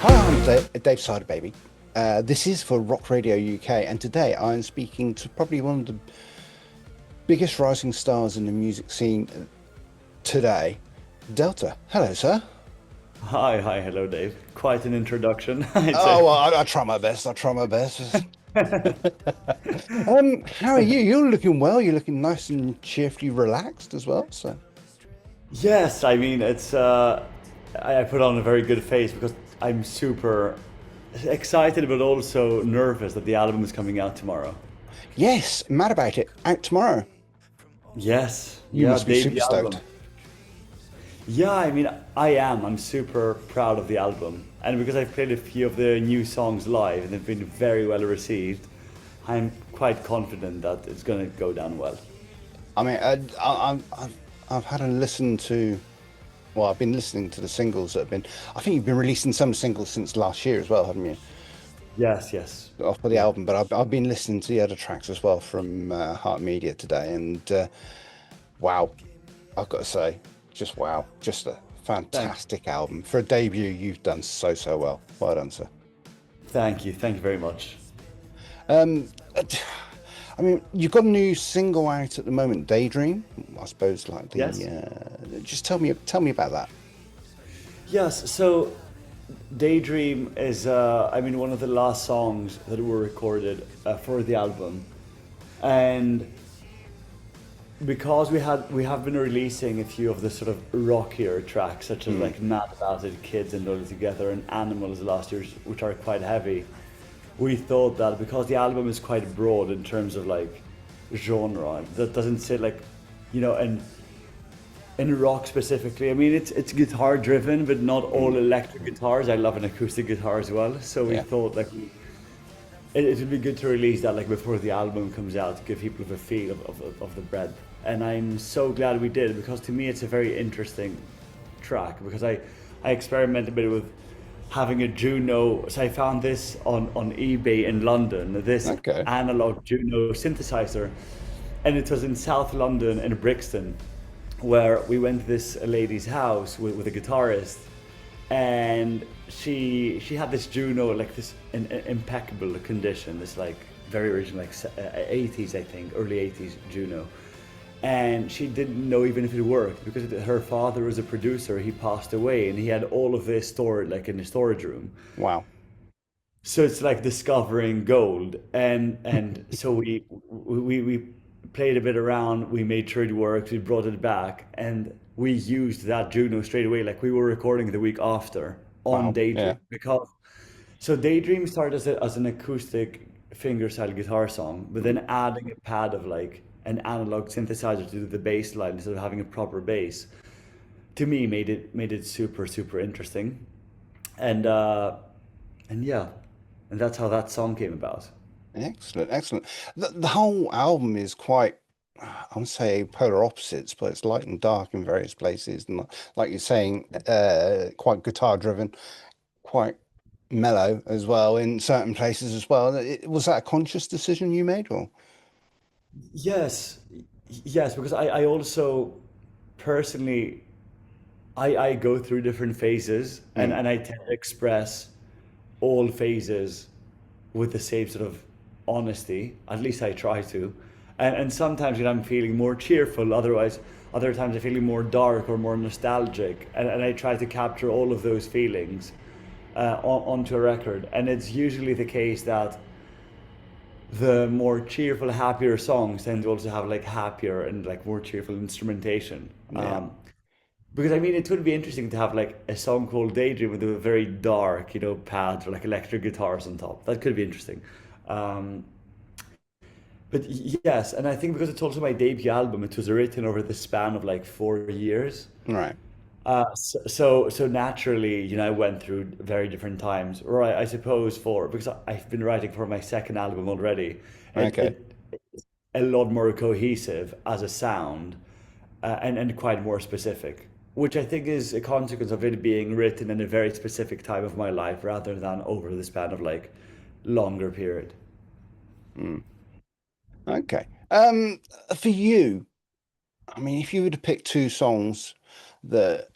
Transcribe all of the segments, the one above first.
Hi, I'm Dave Cyderbaby. This is for Rock Radio UK, and today I'm speaking to probably one of the biggest rising stars in the music scene today, Delta. Hello, sir. Hi, hello, Dave. Quite an introduction, I'd say. Oh, well, I try my best. I try my best. How are you? You're looking well. You're looking nice and cheerfully relaxed as well. So, Yes, I mean, I put on a very good face because I'm super excited, but also nervous that the album is coming out tomorrow. yes, mad about it. Out tomorrow. Yes, You yeah, must be super debut album. stoked. Yeah, I mean, I am. I'm super proud of the album. And because I've played a few of the new songs live and they've been very well received, I'm quite confident that it's going to go down well. I mean, I've had a listen to. Well, I've been listening to the singles that have been. I think you've been releasing some singles since last year as well, haven't you? Yes, yes. Off of the Yeah. album, but I've been listening to the other tracks as well from Heart Media today, and wow, I've got to say, just wow, just a Thank, fantastic album for a debut. You've done so well. Well done, sir. thank you very much. Um, I mean, you've got a new single out at the moment, Daydream. I suppose like the. Yes. Just tell me about that. Yes, so Daydream is, I mean, one of the last songs that were recorded for the album. And because we have been releasing a few of the sort of rockier tracks, such as Mm. like Mad About It, Kids and All Together, and Animals last year, which are quite heavy, we thought that because the album is quite broad in terms of like genre, that doesn't sit like, you know, and in rock specifically, I mean, it's guitar driven, but not all Mm. electric guitars. I love an acoustic guitar as well. So we Yeah. thought like it would be good to release that like before the album comes out to give people a feel of the breadth. And I'm so glad we did because to me it's a very interesting track because I experimented a bit with having a Juno. So I found this on eBay in London, this Okay. analog Juno synthesizer, and it was in South London in Brixton where we went to this lady's house with a guitarist, and she had this Juno like this in impeccable condition, this like very original like 80s I think early 80s Juno, and she didn't know even if it worked because her father was a producer. He passed away and he had all of this stored like in the storage room. Wow. So it's like discovering gold, and so we played a bit around. We made sure it worked. We brought it back, and we used that Juno straight away. Like we were recording the week after on Wow. Daydream Yeah. because so Daydream started as an acoustic fingerstyle guitar song, but then adding a pad of like an analog synthesizer to do the bass line instead of having a proper bass to me made it super interesting, and yeah, and that's how that song came about. Excellent. Excellent. The whole album is quite. I would say polar opposites, but it's light and dark in various places, and like you're saying, quite guitar driven, quite mellow as well in certain places as well. Was that a conscious decision you made, or? Yes, yes, because I also personally I go through different phases, Mm. and I tend to express all phases with the same sort of honesty. At least I try to. And sometimes you know, I'm feeling more cheerful, otherwise other times I'm feeling more dark or more nostalgic. And I try to capture all of those feelings onto a record. And it's usually the case that the more cheerful, happier songs tend to also have like happier and like more cheerful instrumentation. Yeah. Because I mean, it would be interesting to have like a song called Daydream with a very dark, you know, pads or like electric guitars on top. That could be interesting. Um, but yes, and I think because it's also my debut album, it was written over the span of like 4 years. Right. So naturally, you know, I went through very different times. Right, I suppose for because I've been writing for my second album already. Okay. It's a lot more cohesive as a sound, and quite more specific, which I think is a consequence of it being written in a very specific time of my life rather than over the span of like longer period. Mm. Okay. For you. I mean, if you were to pick two songs that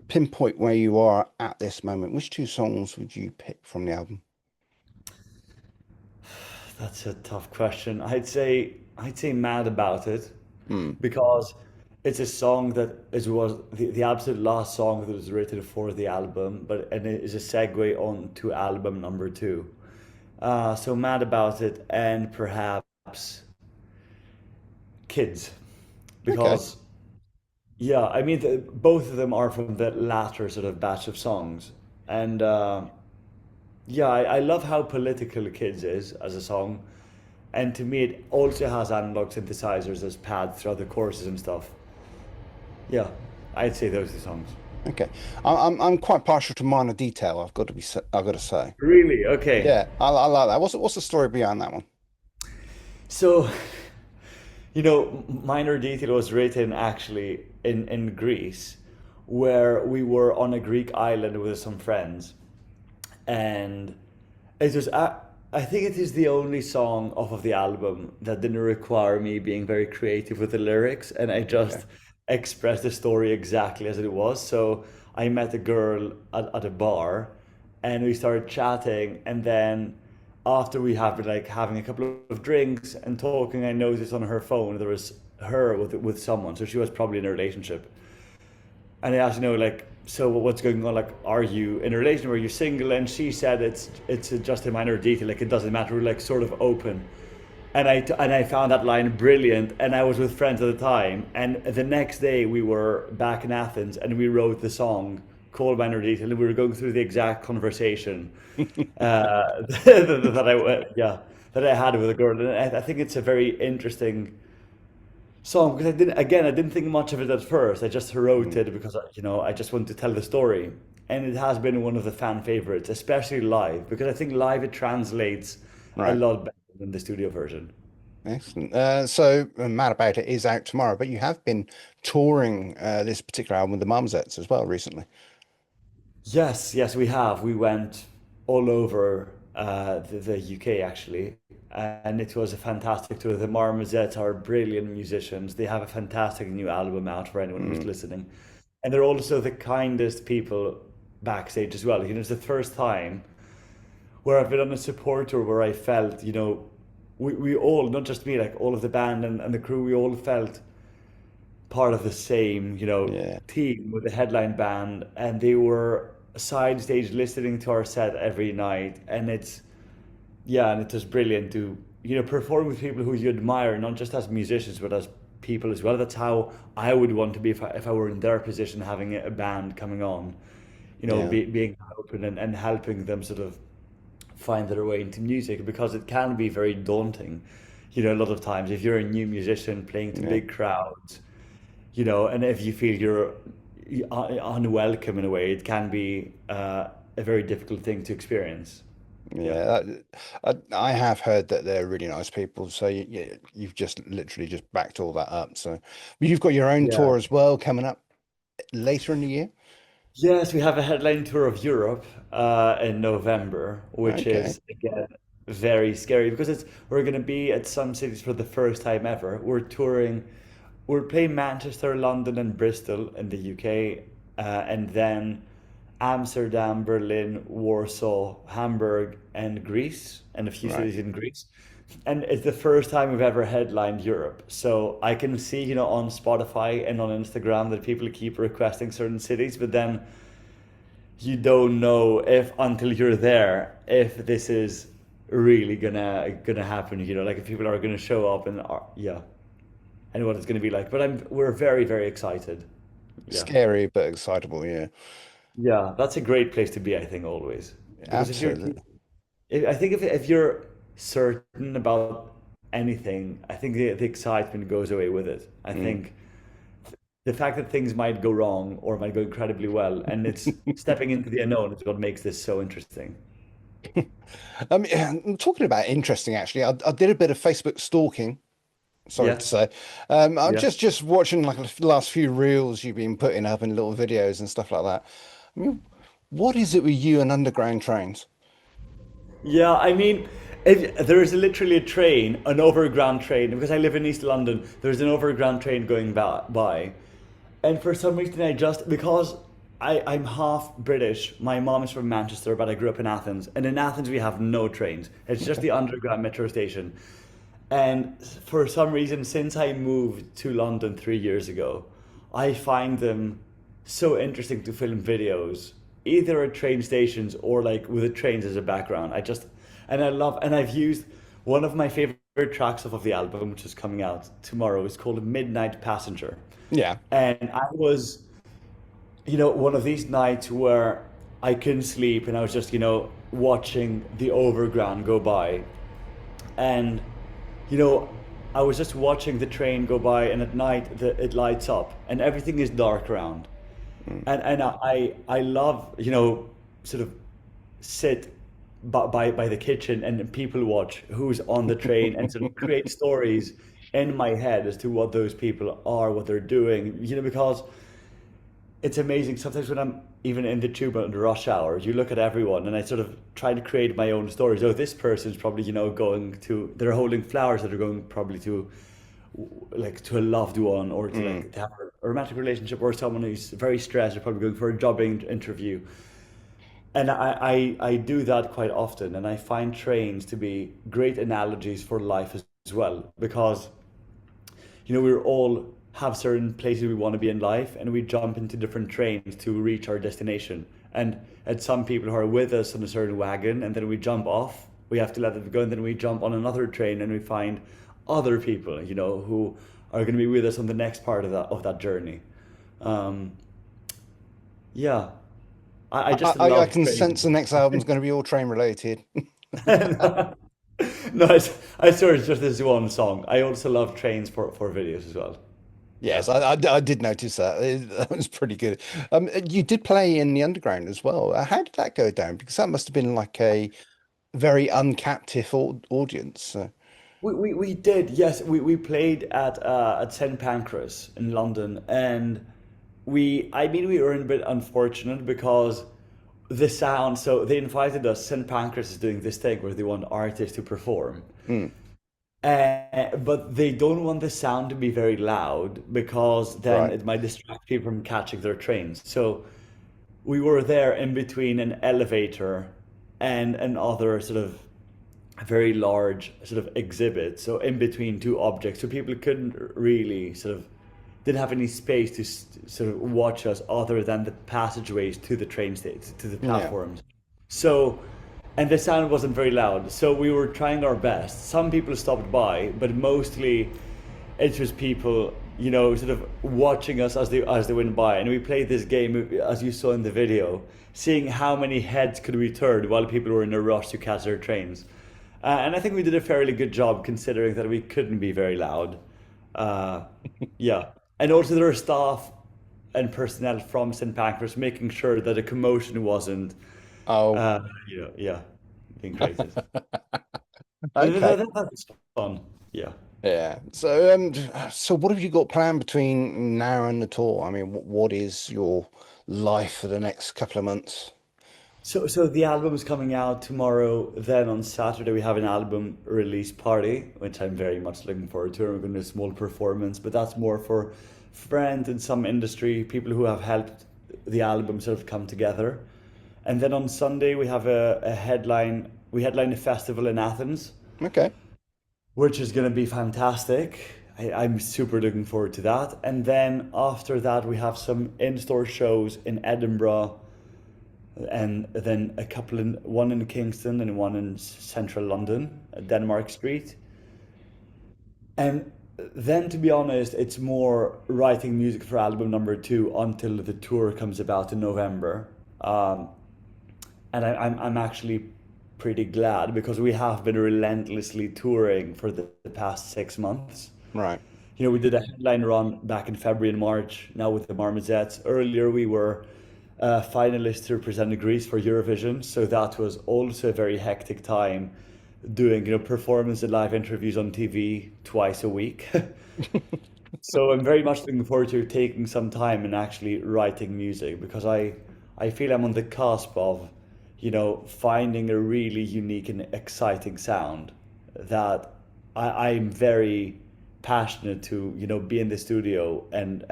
pinpoint where you are at this moment, which two songs would you pick from the album? That's a tough question. I'd say Mad About It Hmm. because it's a song that was the absolute last song that was written for the album, but and it is a segue on to album number two. So Mad About It and perhaps Kids Okay. because yeah, I mean both of them are from the latter sort of batch of songs, and yeah, I love how political Kids is as a song. And to me, it also has analog synthesizers as pads throughout the choruses and stuff. Yeah, I'd say those are the songs. Okay. I'm quite partial to minor detail. I've got to say. Really? Okay. Yeah, I like that. What's the story behind that one? So, Minor Detail was written actually in Greece, where we were on a Greek island with some friends. And it was, I think it is the only song off of the album that didn't require me being very creative with the lyrics, and I Okay. just expressed the story exactly as it was. So I met a girl at a bar, and we started chatting, and then after we have been like having a couple of drinks and talking, I noticed on her phone there was her with someone, so she was probably in a relationship. And I asked, like, so what's going on? Like, are you in a relationship? Are you single? And she said it's just a minor detail. Like, it doesn't matter. We're like sort of open. And I found that line brilliant. And I was with friends at the time. And the next day we were back in Athens and we wrote the song called Minor Detail. And we were going through the exact conversation that I had with a girl. And I think it's a very interesting song because I didn't think much of it at first. I just wrote Mm, it because I just wanted to tell the story, and it has been one of the fan favorites, especially live because I think live it translates a right. lot better than the studio version. Excellent. So Mad About It is out tomorrow, but you have been touring this particular album with the Marmosets as well recently. Yes, yes, we have. We went all over the UK actually, and it was a fantastic tour. The Marmozets are brilliant musicians. They have a fantastic new album out for anyone who's Mm, listening, and they're also the kindest people backstage as well. It's the first time where I've been on a support tour where I felt, we all, not just me, like all of the band and the crew, we all felt part of the same, yeah, team with the headline band, and they were side stage listening to our set every night, and it was brilliant to perform with people who you admire, not just as musicians but as people as well. That's how I would want to be if I were in their position, having a band coming on, yeah, being open and helping them sort of find their way into music because it can be very daunting. A lot of times if you're a new musician playing to yeah, big crowds, and if you feel you're unwelcome in a way, it can be a very difficult thing to experience. Yeah. yeah. I have heard that they're really nice people. So you've just literally just backed all that up. So but you've got your own Yeah. tour as well coming up later in the year. Yes, we have a headline tour of Europe in November, which Okay, is again very scary because we're going to be at some cities for the first time ever. We're playing Manchester, London, and Bristol in the UK, and then Amsterdam, Berlin, Warsaw, Hamburg, and Greece, and a few right. cities in Greece. And it's the first time we've ever headlined Europe. So I can see, on Spotify and on Instagram that people keep requesting certain cities, but then you don't know if until you're there if this is really gonna happen. Like if people are gonna show up and yeah, and what it's gonna be like. But we're very very excited. Yeah. Scary but excitable. Yeah, Yeah, that's a great place to be, I think, always. Because absolutely. I think if you're certain about anything, I think the excitement goes away with it. I Mm. think the fact that things might go wrong or might go incredibly well, and it's stepping into the unknown is what makes this so interesting. Talking about interesting, actually, I did a bit of Facebook stalking. Sorry to Yes. say, I'm Yeah. just watching like the last few reels you've been putting up and little videos and stuff like that. I mean, what is it with you and underground trains? Yeah, I mean, There is literally a train, an overground train, because I live in East London. There's an overground train going by, and for some reason because I'm half British. My mom is from Manchester, but I grew up in Athens, and in Athens we have no trains. It's just Okay. the underground metro station. And for some reason, since I moved to London 3 years ago, I find them so interesting to film videos, either at train stations or like with the trains as a background. And I love, and I've used one of my favorite tracks off of the album, which is coming out tomorrow, is called Midnight Passenger. Yeah. And I was, one of these nights where I couldn't sleep and I was just, watching the overground go by. And you know, I was just watching the train go by, and at night it lights up, and everything is dark around. Mm. And I love, sort of sit by the kitchen and people watch who's on the train and sort of create stories in my head as to what those people are, what they're doing. Because it's amazing sometimes when I'm even in the tube at the rush hours, you look at everyone and I sort of try to create my own stories. Oh, this person's probably, going to, they're holding flowers that are going probably to, like, to a loved one, or to Mm. like to have a romantic relationship, or someone who's very stressed, or probably going for a job interview. And I do that quite often, and I find trains to be great analogies for life as well, because we're all have certain places we want to be in life, and we jump into different trains to reach our destination. And at some people who are with us on a certain wagon, and then we jump off, we have to let them go, and then we jump on another train and we find other people, who are going to be with us on the next part of that journey. Um, yeah, I just I love can sense trains. the next album's going to be all train related. No, I swear it's just this one song. I also love trains for videos as well. Yeah. Yes, I did notice that. That was pretty good. You did play in the underground as well. How did that go down? Because that must have been like a very uncaptive audience. We did, yes. We played at St Pancras in London, and I mean, we were a bit unfortunate because the sound. So they invited us. St Pancras is doing this thing where they want artists to perform, Mm, but they don't want the sound to be very loud because then right. it might distract people from catching their trains. So we were there in between an elevator and another sort of very large sort of exhibit. So in between two objects, so people couldn't really sort of didn't have any space to sort of watch us other than the passageways to the train stations, to the Yeah. platforms. So, and the sound wasn't very loud. So we were trying our best. Some people stopped by, but mostly it was people, sort of watching us as they went by. And we played this game, as you saw in the video, seeing how many heads could we turn while people were in a rush to catch their trains. And I think we did a fairly good job considering that we couldn't be very loud. Uh, yeah. And also there are staff and personnel from St. Pancras making sure that a commotion wasn't, Oh, yeah, being created. okay. That was fun. Yeah. Yeah. So what have you got planned between now and the tour? I mean, what is your life for the next couple of months? So the album is coming out tomorrow. Then on Saturday we have an album release party, which I'm very much looking forward to. We're going to do a small performance, but that's more for friends in some industry, people who have helped the album sort of come together. And then on Sunday we have a headline. We headline a festival in Athens, Okay. which is going to be fantastic. I'm super looking forward to that. And then after that we have some in-store shows in Edinburgh, and then one in Kingston and one in central London, Denmark Street. And then, to be honest, it's more writing music for album number two until the tour comes about in November. And I'm actually pretty glad because we have been relentlessly touring for the past 6 months. Right. We did a headline run back in February and March, now with the Marmozets. Earlier, we were finalists to represent Greece for Eurovision, so that was also a very hectic time doing, performance and live interviews on TV twice a week. So I'm very much looking forward to taking some time and actually writing music because I feel I'm on the cusp of finding a really unique and exciting sound that I'm very passionate to, be in the studio and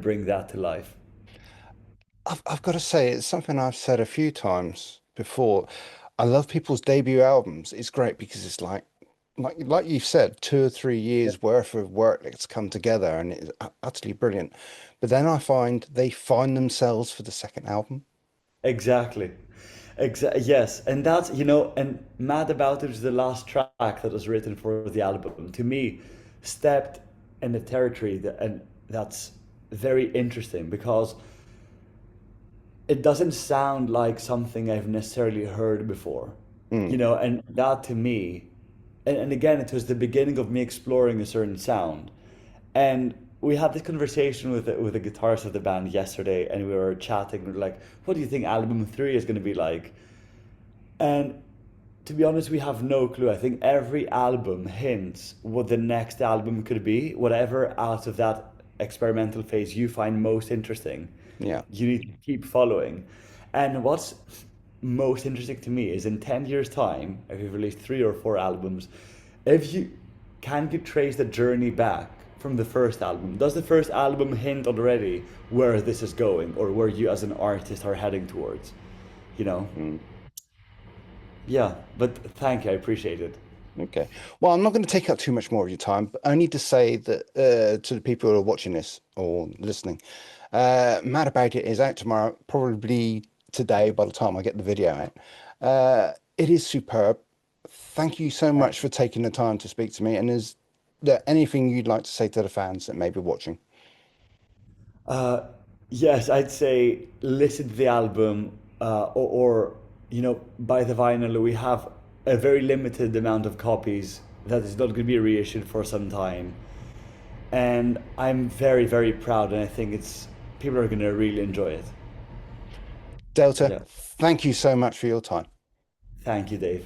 bring that to life. I've got to say, it's something I've said a few times before. I love people's debut albums. It's great because it's like you've said, 2 or 3 years worth of work that's come together, and it's utterly brilliant. But then I find they find themselves for the second album. Exactly. Yes, and and Mad About It is the last track that was written for the album. To me, stepped in the territory and that's very interesting because it doesn't sound like something I've necessarily heard before. Mm, And that to me, and again, it was the beginning of me exploring a certain sound. And we had this conversation with the guitarist of the band yesterday, and we were chatting. We were like, "What do you think album three is going to be like?" And to be honest, we have no clue. I think every album hints what the next album could be. Whatever out of that experimental phase you find most interesting, yeah. you need to keep following. And what's most interesting to me is in 10 years' time, if you've released 3 or 4 albums, if you can you trace the journey back from the first album? Does the first album hint already where this is going or where you as an artist are heading towards? You know? Mm. Yeah, but thank you, I appreciate it. Okay. Well, I'm not going to take up too much more of your time, but only to say that to the people who are watching this or listening, Mad About It is out tomorrow, probably today by the time I get the video out. It is superb. Thank you so much for taking the time to speak to me. And is there anything you'd like to say to the fans that may be watching? Uh, yes, I'd say listen to the album or buy the vinyl. We have a very limited amount of copies that is not going to be reissued for some time. And I'm very, very proud, and I think it's people are going to really enjoy it. Delta, Yeah. thank you so much for your time. Thank you, Dave.